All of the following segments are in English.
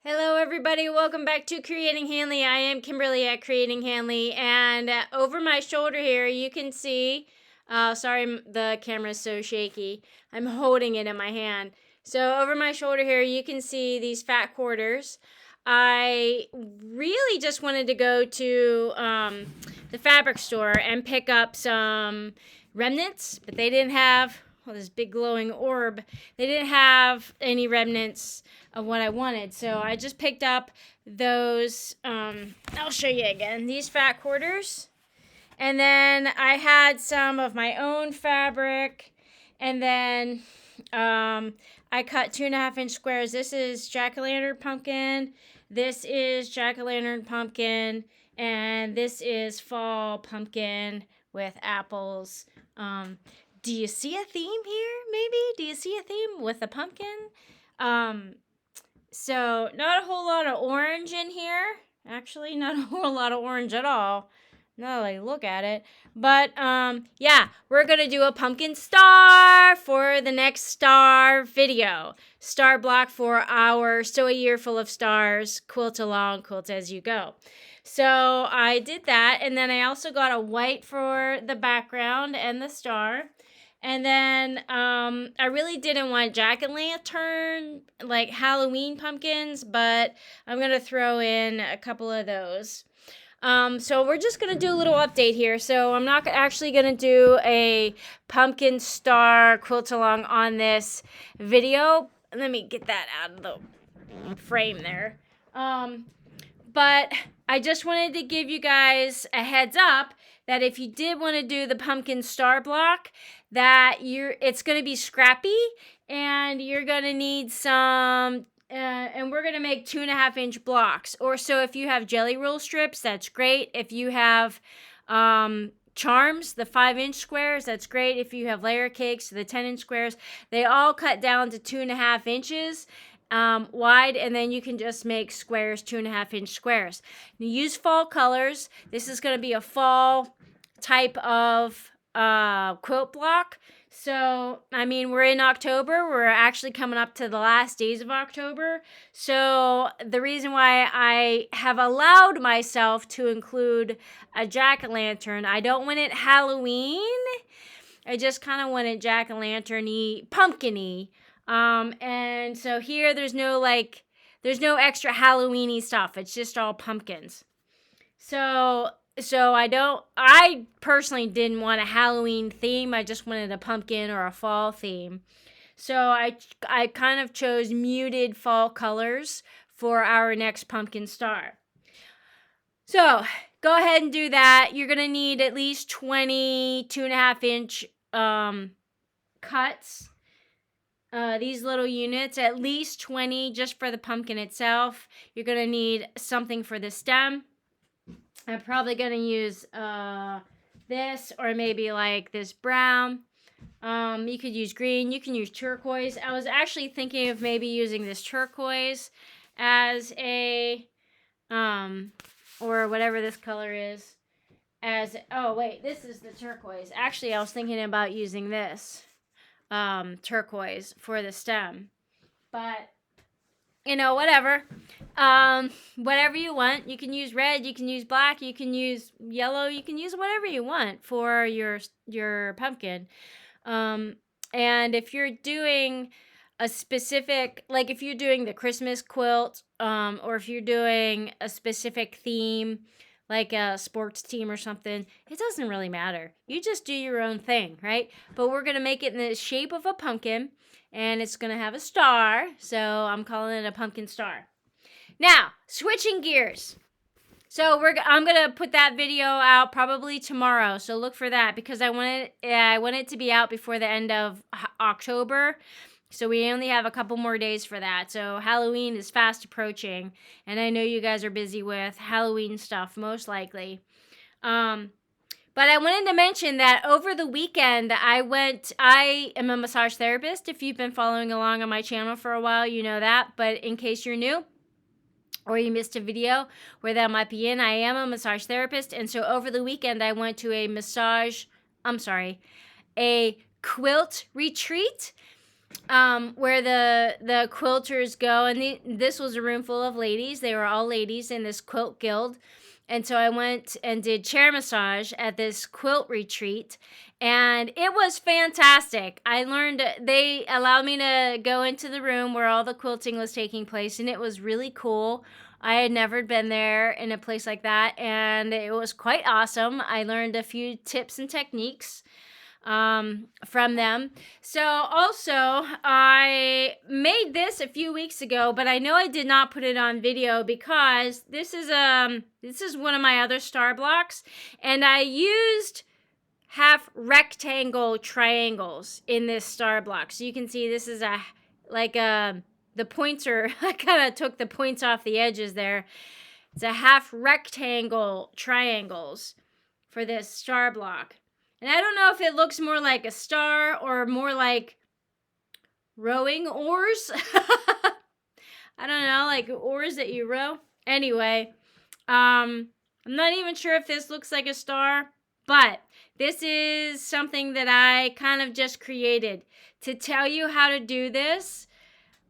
Hello everybody, welcome back to Creating Hanley. I am Kimberly at Creating Hanley, and over my shoulder here you can see, sorry the camera's so shaky, I'm holding it in my hand. So over my shoulder here you can see these fat quarters. I really just wanted to go to the fabric store and pick up some remnants, but they didn't have, well, this big glowing orb, they didn't have any remnants of what I wanted. So I just picked up those, I'll show you again, these fat quarters. And then I had some of my own fabric. And then I cut 2.5-inch squares. This is jack-o'-lantern pumpkin. This is jack-o'-lantern pumpkin. And this is fall pumpkin with apples. Do you see a theme here, maybe? Do you see a theme with a pumpkin? So not a whole lot of orange in here. Actually, not a whole lot of orange at all. Now that I look at it. But, yeah, we're going to do a pumpkin star for the next star video. Star block for our Sew a Year Full of Stars, quilt along, quilt as you go. So I did that, and then I also got a white for the background and the star. And then I really didn't want jack-o'-lantern, like Halloween pumpkins, but I'm going to throw in a couple of those. So we're just going to do a little update here. So I'm not actually going to do a pumpkin star quilt along on this video. Let me get that out of the frame there. But I just wanted to give you guys a heads up that if you did want to do the pumpkin star block, that it's going to be scrappy, and you're going to need some, and we're going to make 2.5-inch blocks. Or so if you have jelly roll strips, that's great. If you have charms, the 5-inch squares, that's great. If you have layer cakes, the 10-inch squares, they all cut down to 2.5 inches. Wide, and then you can just make squares, 2.5-inch squares. You use fall colors. This is going to be a fall type of quilt block. So, I mean, we're in October. We're actually coming up to the last days of October. So, the reason why I have allowed myself to include a jack-o'-lantern, I don't want it Halloween. I just kind of want it jack-o'-lantern-y, pumpkin-y. And so here there's no extra Halloween-y stuff. It's just all pumpkins. So I personally didn't want a Halloween theme. I just wanted a pumpkin or a fall theme. So I kind of chose muted fall colors for our next pumpkin star. So go ahead and do that. You're going to need at least 20 2.5-inch cuts. These little units, at least 20 just for the pumpkin itself. You're going to need something for the stem. I'm probably going to use this, or maybe like this brown. You could use green. You can use turquoise. I was actually thinking of maybe using this turquoise as a, or whatever this color is, as, oh wait, this is the turquoise. Actually, I was thinking about using this. Turquoise for the stem, but whatever, whatever you want. You can use red, you can use black, you can use yellow, you can use whatever you want for your pumpkin. And if you're doing a specific, like if you're doing the Christmas quilt, or if you're doing a specific theme, like a sports team or something, it doesn't really matter. You just do your own thing, right? But we're going to make it in the shape of a pumpkin, and it's going to have a star, so I'm calling it a pumpkin star. Now, switching gears. So I'm going to put that video out probably tomorrow, so look for that, because I want it to be out before the end of October. So we only have a couple more days for that. So Halloween is fast approaching, and I know you guys are busy with Halloween stuff, most likely. But I wanted to mention that over the weekend, I am a massage therapist. If you've been following along on my channel for a while, you know that. But in case you're new, or you missed a video where that might be in, I am a massage therapist. And so over the weekend, I went to a quilt retreat. where the quilters go, and this was a room full of ladies. They were all ladies in this quilt guild. And so I went and did chair massage at this quilt retreat, and it was fantastic. I learned, they allowed me to go into the room where all the quilting was taking place, and it was really cool. I had never been there in a place like that, and it was quite awesome. I learned a few tips and techniques from them. So also, I made this a few weeks ago, but I know I did not put it on video because this is one of my other star blocks, and I used half rectangle triangles in this star block. So you can see this is the points are, I kind of took the points off the edges there. It's a half rectangle triangles for this star block. And I don't know if it looks more like a star or more like rowing oars. I don't know, like oars that you row. Anyway, I'm not even sure if this looks like a star, but this is something that I kind of just created. To tell you how to do this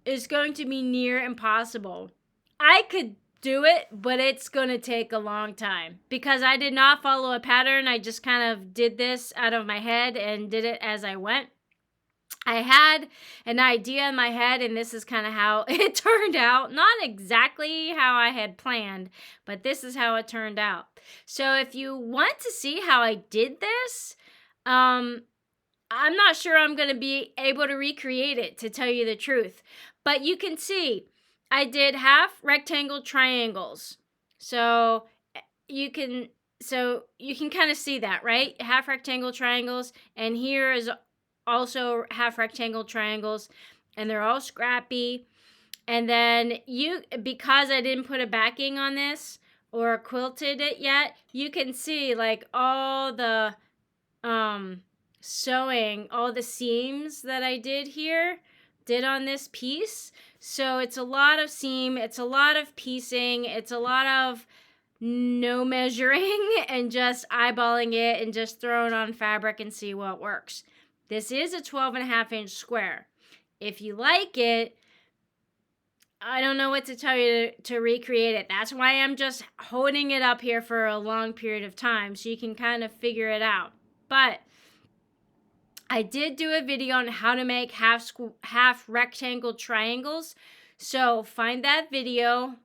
is going to be near impossible. I could do it, but it's going to take a long time because I did not follow a pattern. I just kind of did this out of my head and did it as I went. I had an idea in my head, and this is kind of how it turned out. Not exactly how I had planned, but this is how it turned out. So if you want to see how I did this, I'm not sure I'm going to be able to recreate it, to tell you the truth. But you can see I did half rectangle triangles. So you can kind of see that, right? Half rectangle triangles, and here is also half rectangle triangles, and they're all scrappy. And then because I didn't put a backing on this or quilted it yet, you can see like all the sewing, all the seams that I did on this piece. So it's a lot of seam, it's a lot of piecing, it's a lot of no measuring and just eyeballing it and just throwing on fabric and see what works. This is a 12.5-inch square. If you like it, I don't know what to tell you to recreate it. That's why I'm just holding it up here for a long period of time so you can kind of figure it out. But I did do a video on how to make half rectangle triangles. So find that video.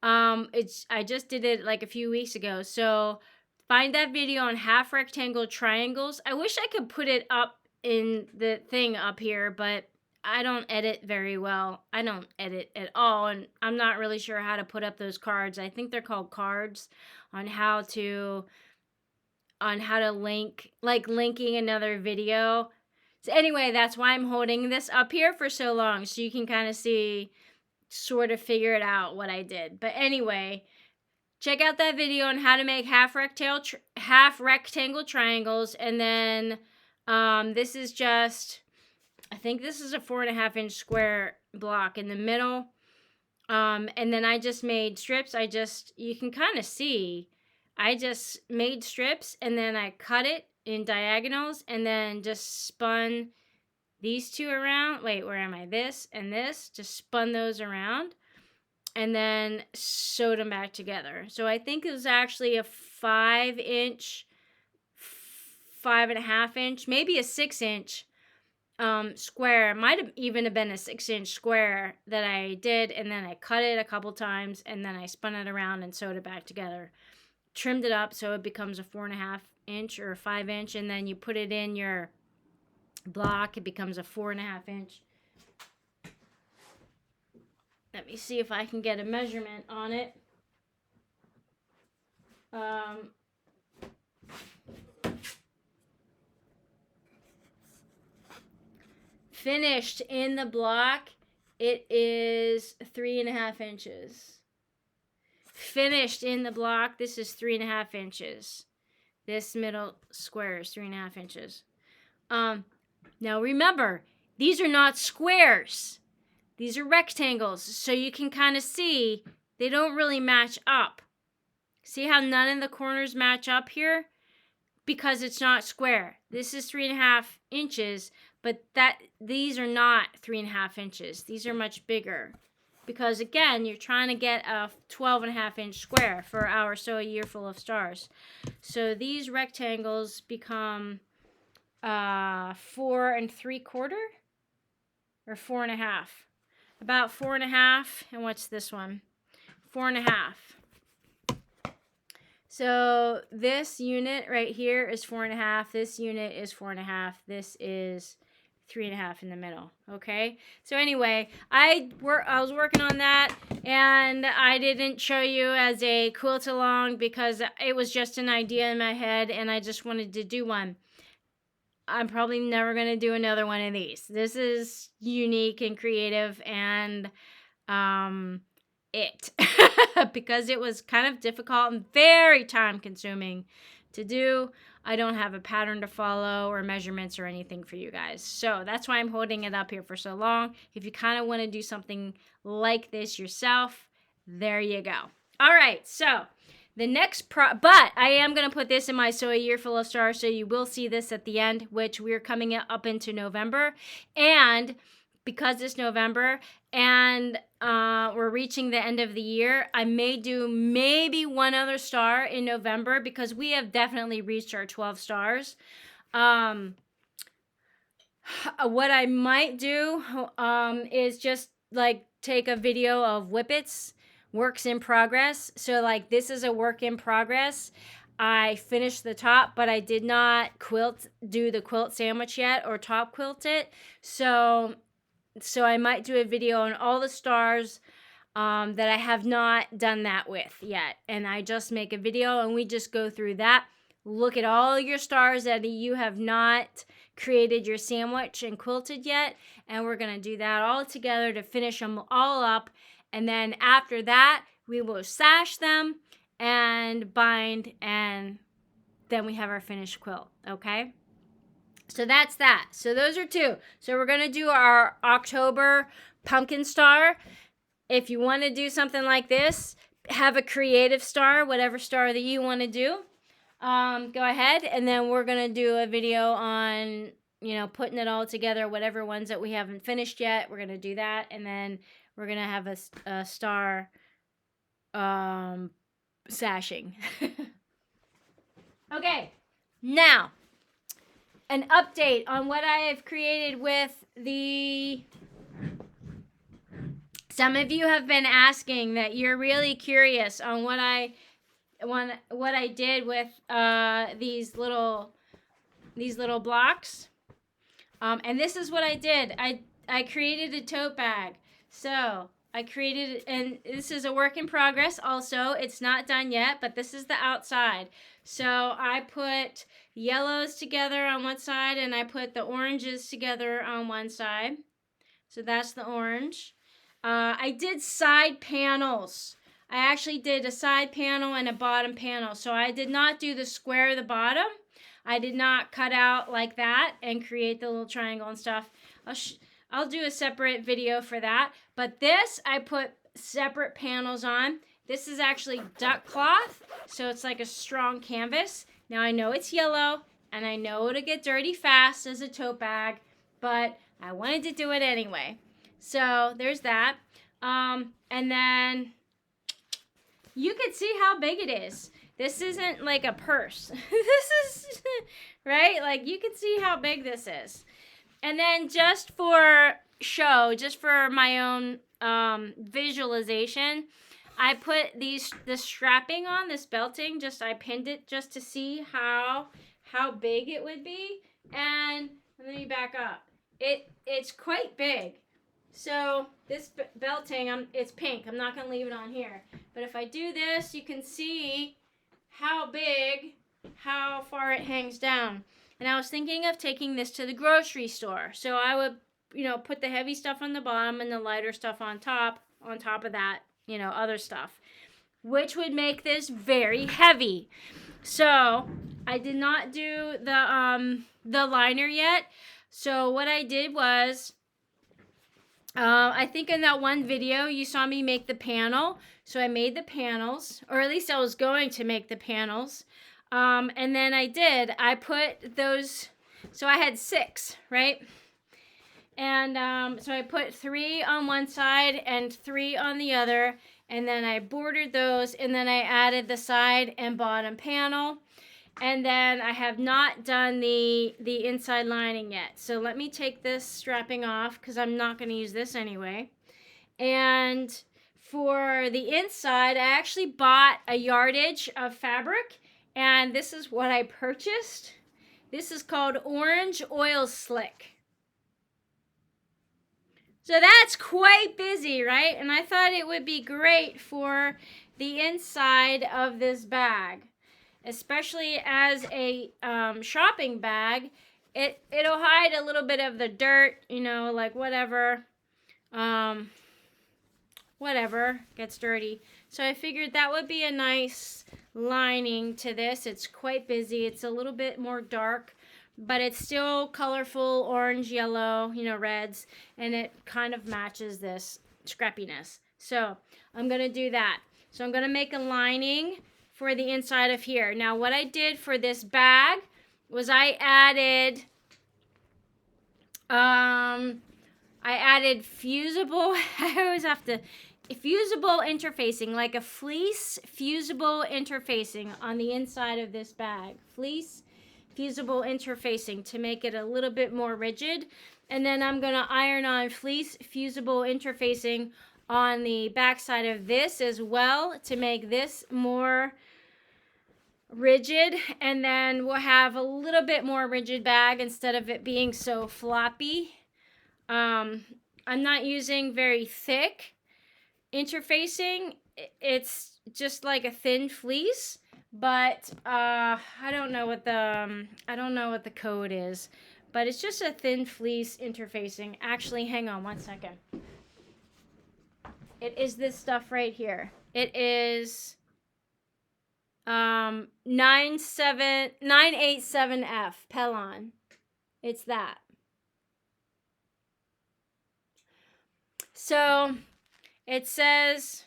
I just did it like a few weeks ago. So find that video on half rectangle triangles. I wish I could put it up in the thing up here, but I don't edit very well. I don't edit at all, and I'm not really sure how to put up those cards. I think they're called cards on how to link, like linking another video. So anyway, that's why I'm holding this up here for so long, so you can kind of see, sort of figure it out what I did. But anyway, check out that video on how to make half rectangle triangles. And then this is just, I think this is a 4.5-inch square block in the middle. And then I just made strips. You can kind of see, I just made strips and then I cut it in diagonals and then just spun these two around. Wait, where am I? This and this. Just spun those around and then sewed them back together. So I think it was actually a 5-inch, 5.5-inch, maybe a 6-inch square. Might have even been a 6-inch square that I did, and then I cut it a couple times and then I spun it around and sewed it back together. Trimmed it up so it becomes a 4.5-inch or a 5-inch, and then you put it in your block, it becomes a 4.5-inch. Let me see if I can get a measurement on it. Finished in the block, it is 3.5 inches. Finished in the block, this is 3.5 inches. This middle square is 3.5 inches. Now remember, these are not squares. These are rectangles, so you can kind of see they don't really match up. See how none of the corners match up here? Because it's not square. This is 3.5 inches, but these are not 3.5 inches. These are much bigger. Because again, you're trying to get a 12.5-inch square for our So a Year Full of Stars. So these rectangles become 4 3/4 or 4.5. About 4.5. And what's this one? 4.5. So this unit right here is 4.5. This unit is 4.5. This is 3.5 in the middle. Okay. So anyway, I was working on that, and I didn't show you as a quilt along because it was just an idea in my head, and I just wanted to do one. I'm probably never going to do another one of these. This is unique and creative, and because it was kind of difficult and very time consuming to do. I don't have a pattern to follow or measurements or anything for you guys. So that's why I'm holding it up here for so long. If you kind of want to do something like this yourself, there you go. All right, so the next but I am going to put this in my So a Year Full of Stars, so you will see this at the end, which we're coming up into November. And because it's November and we're reaching the end of the year, I may do maybe one other star in November because we have definitely reached our 12 stars. What I might do is just like take a video of whippets, works in progress. So like this is a work in progress. I finished the top, but I did not do the quilt sandwich yet or top quilt it. So I might do a video on all the stars that I have not done that with yet. And I just make a video and we just go through that. Look at all your stars that you have not created your sandwich and quilted yet. And we're going to do that all together to finish them all up. And then after that, we will sash them and bind, and then we have our finished quilt. Okay? So that's that. So those are two. So we're going to do our October pumpkin star. If you want to do something like this, have a creative star, whatever star that you want to do. Go ahead. And then we're going to do a video on, putting it all together, whatever ones that we haven't finished yet. We're going to do that. And then we're going to have a star sashing. Okay. Now, an update on what I have created with some of you have been asking that you're really curious on what I did with these little blocks. And this is what I did. I created a tote bag. So I created, and this is a work in progress also. It's not done yet, but this is the outside. So I put yellows together on one side, and I put the oranges together on one side. So that's the orange. I did side panels. I actually did a side panel and a bottom panel. So I did not do the square at the bottom. I did not cut out like that and create the little triangle and stuff. I'll do a separate video for that. But this, I put separate panels on. This is actually duck cloth, so it's like a strong canvas. Now I know it's yellow, and I know it'll get dirty fast as a tote bag, but I wanted to do it anyway. So there's that. And then you can see how big it is. This isn't like a purse. This is, right? Like you can see how big this is. And then just for show, just for my own visualization, I put this strapping on, this belting, I pinned it just to see how big it would be. And let me back up. It's quite big. So this belting, it's pink. I'm not going to leave it on here. But if I do this, you can see how far it hangs down. And I was thinking of taking this to the grocery store. So I would, put the heavy stuff on the bottom and the lighter stuff on top of that, other stuff, which would make this very heavy. So I did not do the liner yet. So what I did was, I think in that one video you saw me make the panel. So I made the panels, or at least I was going to make the panels. And then I put those, so I had 6, right? And so I put 3 on one side and 3 on the other, and then I bordered those, and then I added the side and bottom panel. And then I have not done the inside lining yet. So let me take this strapping off because I'm not going to use this anyway. And for the inside, I actually bought a yardage of fabric, and this is what I purchased. This is called Orange Oil Slick. So that's quite busy, right? And I thought it would be great for the inside of this bag, especially as a shopping bag. It'll hide a little bit of the dirt, you know, like whatever gets dirty. So I figured that would be a nice lining to this. It's quite busy. It's a little bit more dark, but it's still colorful, orange, yellow, you know, reds, and it kind of matches this scrappiness. So I'm going to do that. So I'm going to make a lining for the inside of here. Now what I did for this bag was I added fusible, I always have to, fusible interfacing, like a fleece fusible interfacing on the inside of this bag. Fleece fusible interfacing to make it a little bit more rigid. And then I'm going to iron on fleece fusible interfacing on the back side of this as well to make this more rigid. And then we'll have a little bit more rigid bag instead of it being so floppy. I'm not using very thick interfacing. It's just like a thin fleece, but I don't know what the code is, but it's just a thin fleece interfacing. Actually, hang on one second. It is this stuff right here. It is 987F Pellon. It's that. So it says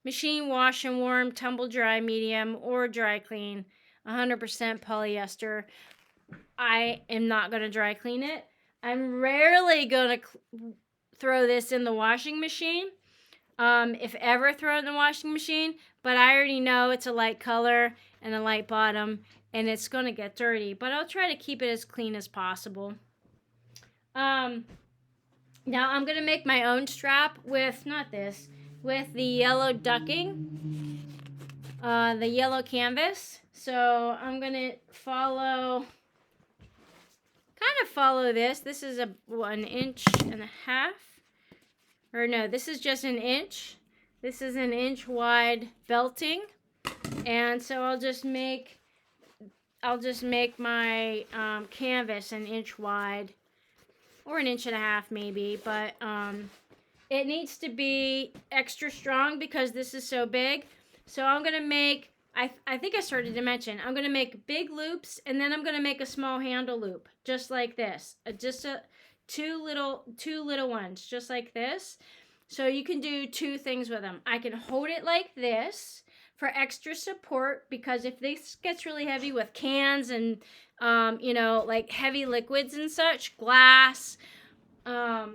machine wash and warm, tumble dry, medium, or dry clean, 100% polyester. I am not going to dry clean it. I'm rarely going to throw this in the washing machine. If ever throw it in the washing machine, but I already know it's a light color and a light bottom, and it's going to get dirty, but I'll try to keep it as clean as possible. Now I'm going to make my own strap with, with the yellow ducking, the yellow canvas. So I'm going to follow this. This is 1.5 inches. Or no, this is just 1 inch. This is 1 inch wide belting. And so I'll just make my canvas 1 inch wide, or 1.5 inches maybe, but it needs to be extra strong because this is so big. So I'm gonna make, I think I started to mention, I'm gonna make big loops, and then I'm gonna make a small handle loop, just like this. Two little ones, just like this. So you can do 2 things with them. I can hold it like this for extra support, because if this gets really heavy with cans and you know, like heavy liquids and such, glass, I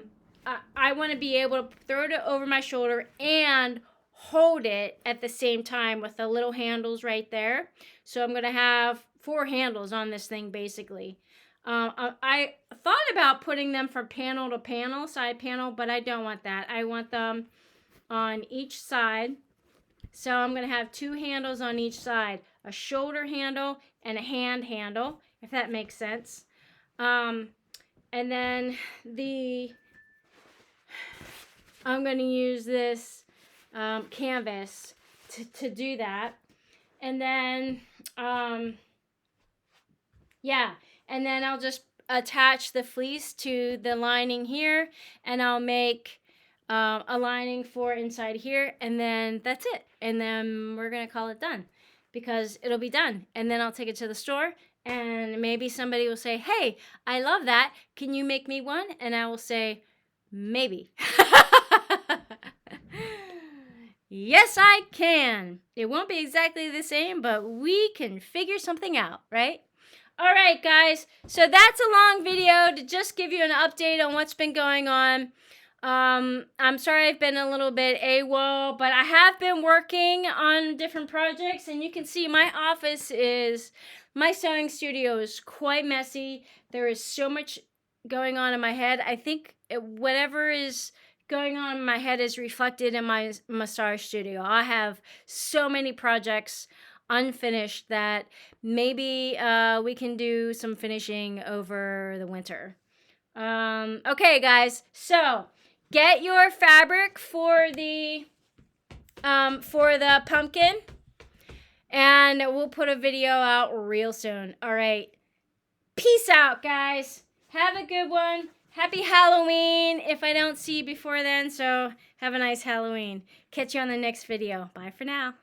want to be able to throw it over my shoulder and hold it at the same time with the little handles right there. So I'm going to have 4 handles on this thing basically. I thought about putting them from panel to panel, side panel, but I don't want that. I want them on each side. So I'm going to have 2 handles on each side, a shoulder handle and a hand handle, if that makes sense. And then I'm going to use this canvas to do that. And then, yeah, and then I'll just attach the fleece to the lining here, and I'll make a lining for inside here, and then that's it. And then we're going to call it done, because it'll be done. And then I'll take it to the store, and maybe somebody will say, hey, I love that. Can you make me one? And I will say, maybe. Yes, I can. It won't be exactly the same, but we can figure something out, right? All right, guys. So that's a long video to just give you an update on what's been going on. I'm sorry I've been a little bit AWOL, but I have been working on different projects, and you can see my sewing studio is quite messy. There is so much going on in my head. I think whatever is going on in my head is reflected in my massage studio. I have so many projects unfinished that maybe we can do some finishing over the winter. Okay, guys, so get your fabric for the pumpkin, and we'll put a video out real soon. All right, peace out, guys. Have a good one. Happy Halloween if I don't see you before then, so have a nice Halloween. Catch you on the next video. Bye for now.